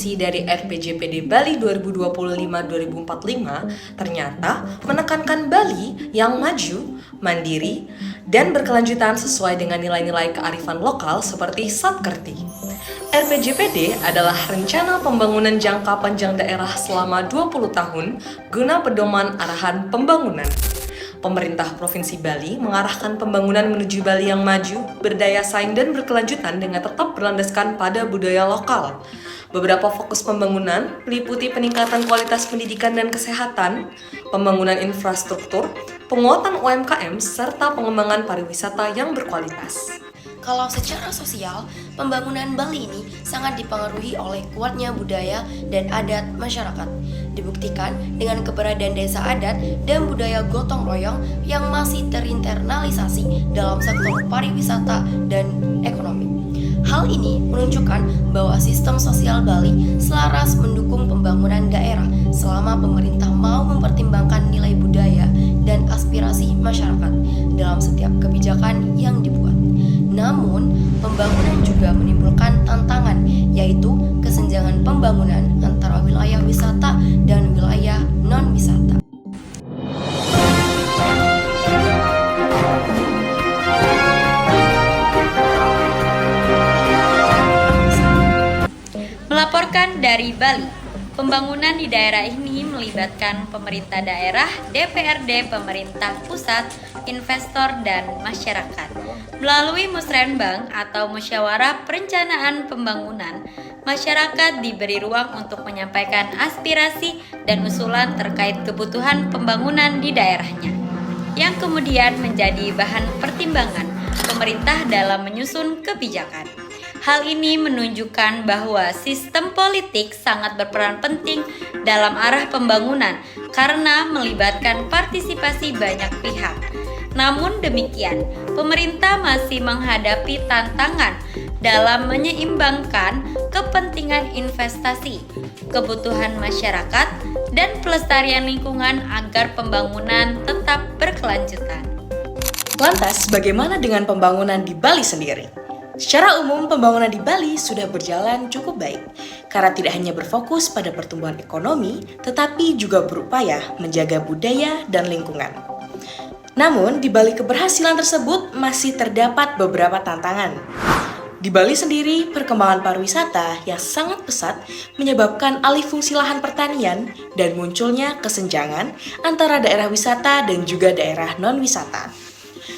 visi dari RPJPD Bali 2025-2045 ternyata menekankan Bali yang maju, mandiri, dan berkelanjutan sesuai dengan nilai-nilai kearifan lokal seperti Satkerti. RPJPD adalah rencana pembangunan jangka panjang daerah selama 20 tahun guna pedoman arahan pembangunan. Pemerintah Provinsi Bali mengarahkan pembangunan menuju Bali yang maju, berdaya saing dan berkelanjutan dengan tetap berlandaskan pada budaya lokal. Beberapa fokus pembangunan meliputi peningkatan kualitas pendidikan dan kesehatan, pembangunan infrastruktur, penguatan UMKM, serta pengembangan pariwisata yang berkualitas. Kalau secara sosial, pembangunan Bali ini sangat dipengaruhi oleh kuatnya budaya dan adat masyarakat. Dibuktikan dengan keberadaan desa adat dan budaya gotong royong yang masih terinternalisasi dalam sektor pariwisata dan ekonomi. Hal ini menunjukkan bahwa sistem sosial Bali selaras mendukung pembangunan daerah selama pemerintah mau mempertimbangkan nilai budaya dan aspirasi masyarakat dalam setiap kebijakan yang dibuat. Namun, pembangunan juga menimbulkan tantangan, yaitu kesenjangan pembangunan antara wilayah wisata dan wilayah non-wisata. Melaporkan dari Bali, pembangunan di daerah ini melibatkan pemerintah daerah, DPRD, pemerintah pusat, investor, dan masyarakat. Melalui musrenbang atau musyawarah perencanaan pembangunan, masyarakat diberi ruang untuk menyampaikan aspirasi dan usulan terkait kebutuhan pembangunan di daerahnya, yang kemudian menjadi bahan pertimbangan pemerintah dalam menyusun kebijakan. Hal ini menunjukkan bahwa sistem politik sangat berperan penting dalam arah pembangunan karena melibatkan partisipasi banyak pihak. Namun demikian, pemerintah masih menghadapi tantangan dalam menyeimbangkan kepentingan investasi, kebutuhan masyarakat, dan pelestarian lingkungan agar pembangunan tetap berkelanjutan. Lantas, bagaimana dengan pembangunan di Bali sendiri? Secara umum, pembangunan di Bali sudah berjalan cukup baik karena tidak hanya berfokus pada pertumbuhan ekonomi, tetapi juga berupaya menjaga budaya dan lingkungan. Namun, di balik keberhasilan tersebut masih terdapat beberapa tantangan. Di Bali sendiri, perkembangan pariwisata yang sangat pesat menyebabkan alih fungsi lahan pertanian dan munculnya kesenjangan antara daerah wisata dan juga daerah non-wisata.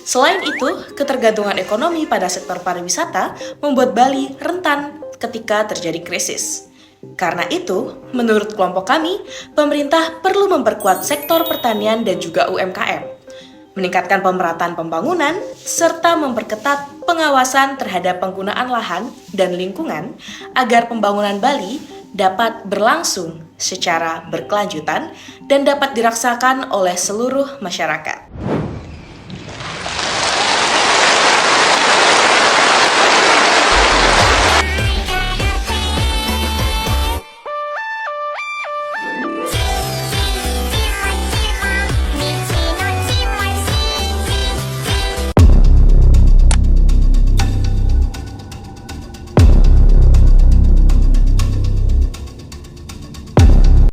Selain itu, ketergantungan ekonomi pada sektor pariwisata membuat Bali rentan ketika terjadi krisis. Karena itu, menurut kelompok kami, pemerintah perlu memperkuat sektor pertanian dan juga UMKM, meningkatkan pemerataan pembangunan, serta memperketat pengawasan terhadap penggunaan lahan dan lingkungan agar pembangunan Bali dapat berlangsung secara berkelanjutan dan dapat dirasakan oleh seluruh masyarakat.